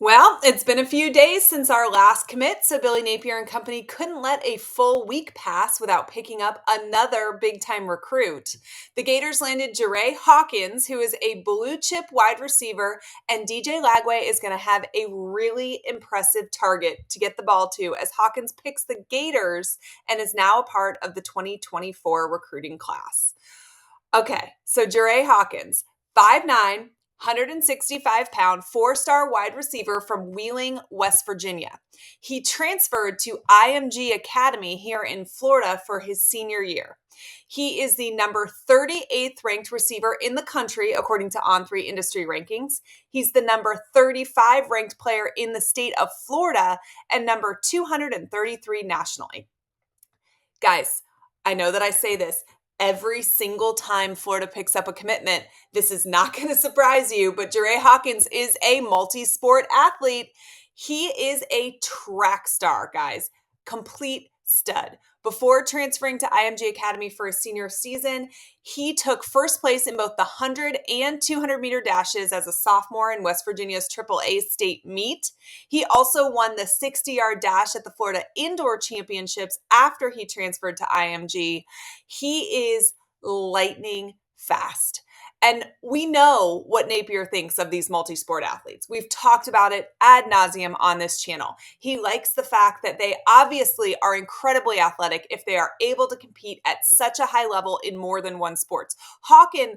Well, it's been a few days since our last commit, so Billy Napier and company couldn't let a full week pass without picking up another big-time recruit. The Gators landed Jerrae Hawkins, who is a blue-chip wide receiver, and DJ Lagway is going to have a really impressive target to get the ball to as Hawkins picks the Gators and is now a part of the 2024 recruiting class. Okay, so Jerrae Hawkins, 5'9", 165-pound, four-star wide receiver from Wheeling, West Virginia. He transferred to IMG Academy here in Florida for his senior year. He is the number 38th ranked receiver in the country, according to On3 industry rankings. He's the number 35 ranked player in the state of Florida and number 233 nationally. Guys, I know that I say this every single time Florida picks up a commitment. This is not going to surprise you, but Jerrae Hawkins is a multi-sport athlete. He is a track star, guys. Complete stud. Before transferring to IMG Academy for his senior season, he took first place in both the 100 and 200 meter dashes as a sophomore in West Virginia's AAA state meet. He also won the 60-yard dash at the Florida Indoor Championships after he transferred to IMG. He is lightning fast. And we know what Napier thinks of these multi-sport athletes. We've talked about it ad nauseum on this channel. He likes the fact that they obviously are incredibly athletic if they are able to compete at such a high level in more than one sport. Hawkins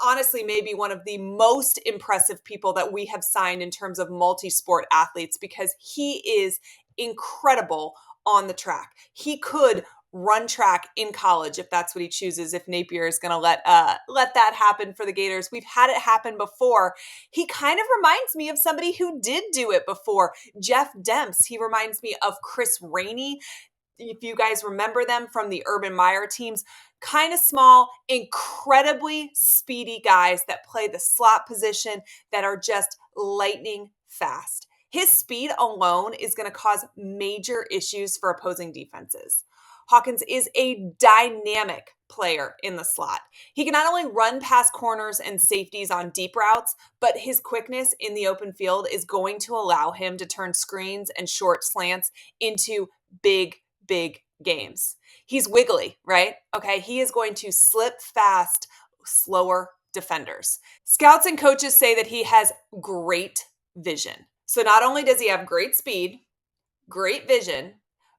honestly may be one of the most impressive people that we have signed in terms of multi-sport athletes because he is incredible on the track. He could run track in college if that's what he chooses, if Napier is going to let that happen for the Gators. We've had it happen before. He kind of reminds me of somebody who did do it before, Jeff Demps. He reminds me of Chris Rainey. If you guys remember them from the Urban Meyer teams, kind of small, incredibly speedy guys that play the slot position that are just lightning fast. His speed alone is going to cause major issues for opposing defenses. Hawkins is a dynamic player in the slot. He can not only run past corners and safeties on deep routes, but his quickness in the open field is going to allow him to turn screens and short slants into big games. He's wiggly, right? Okay, he is going to slip fast, slower defenders. Scouts and coaches say that he has great vision. So not only does he have great speed, great vision,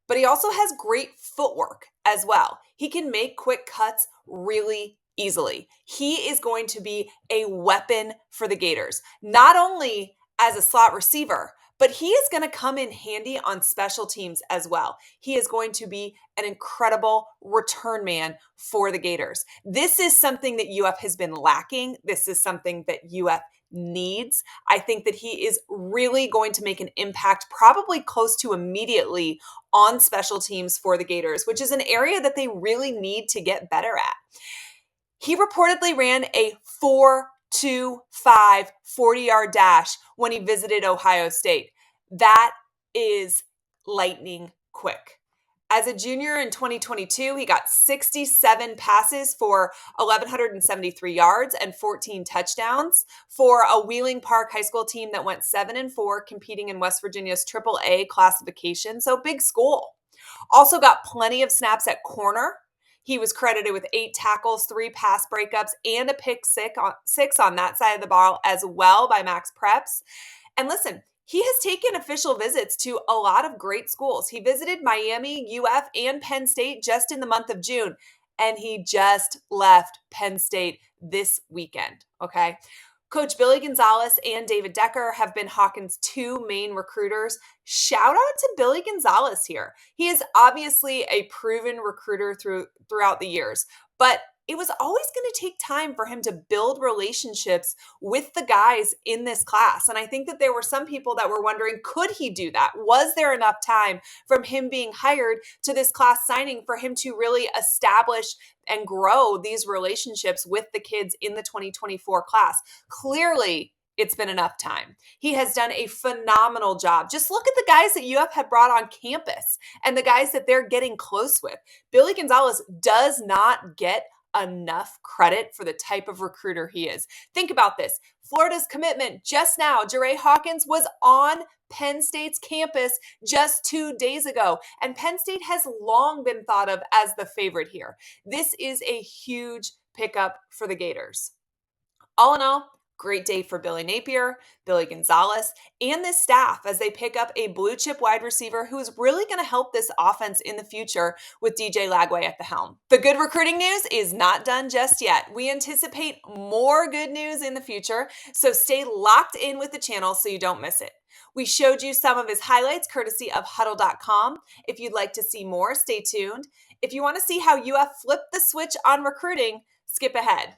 but he also has great footwork as well. He can make quick cuts really easily. He is going to be a weapon for the Gators, not only as a slot receiver, but he is going to come in handy on special teams as well. He is going to be an incredible return man for the Gators. This is something that UF has been lacking. This is something that UF needs. I think that he is really going to make an impact probably close to immediately on special teams for the Gators, which is an area that they really need to get better at. He reportedly ran a 4.25 40-yard dash when he visited Ohio State. That is lightning quick. As a junior in 2022, he got 67 passes for 1,173 yards and 14 touchdowns for a Wheeling Park High School team that went 7-4, competing in West Virginia's AAA classification, so big school. Also got plenty of snaps at corner. He was credited with 8 tackles, 3 pass breakups, and a pick six on that side of the ball as well by Max Preps. And listen, he has taken official visits to a lot of great schools. He visited Miami, UF, and Penn State just in the month of June, and he just left Penn State this weekend, okay? Coach Billy Gonzalez and David Decker have been Hawkins' 2 main recruiters. Shout out to Billy Gonzalez here. He is obviously a proven recruiter throughout the years, but it was always going to take time for him to build relationships with the guys in this class. And I think that there were some people that were wondering, could he do that? Was there enough time from him being hired to this class signing for him to really establish and grow these relationships with the kids in the 2024 class? Clearly, it's been enough time. He has done a phenomenal job. Just look at the guys that UF had brought on campus and the guys that they're getting close with. Billy Gonzalez does not get enough credit for the type of recruiter he is. Think about this. Florida's commitment just now, Jerrae Hawkins, was on Penn State's campus just 2 days ago, and Penn State has long been thought of as the favorite here. This is a huge pickup for the Gators. All in all, great day for Billy Napier, Billy Gonzalez, and this staff as they pick up a blue chip wide receiver who is really going to help this offense in the future with DJ Lagway at the helm. The good recruiting news is not done just yet. We anticipate more good news in the future, so stay locked in with the channel so you don't miss it. We showed you some of his highlights courtesy of huddle.com. If you'd like to see more, stay tuned. If you want to see how UF flipped the switch on recruiting, skip ahead.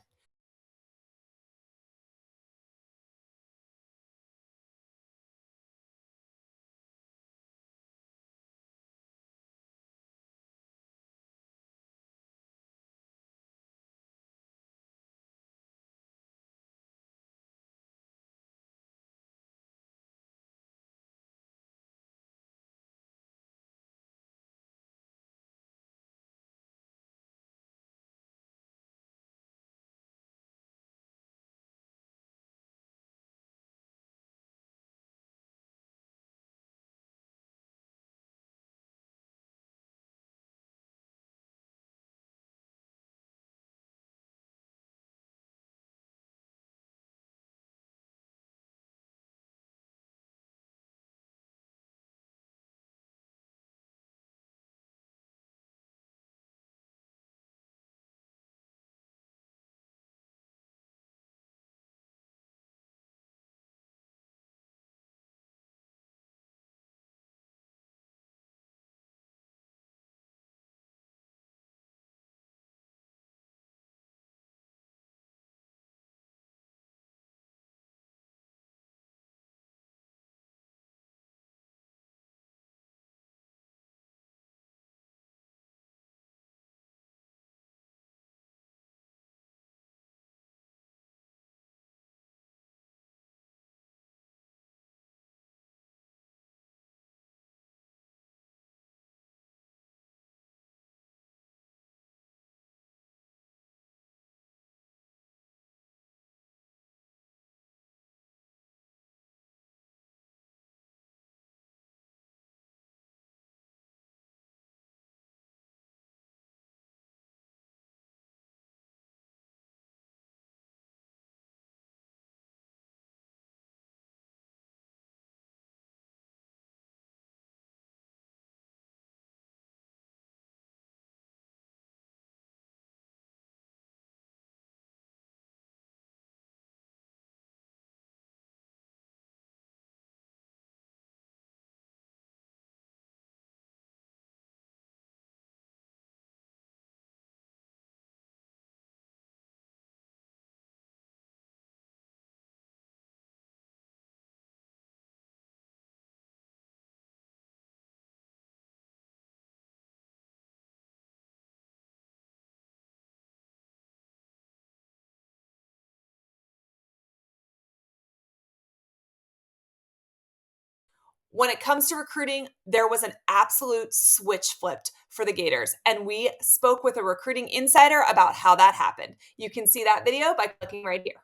When it comes to recruiting, there was an absolute switch flipped for the Gators, and we spoke with a recruiting insider about how that happened. You can see that video by clicking right here.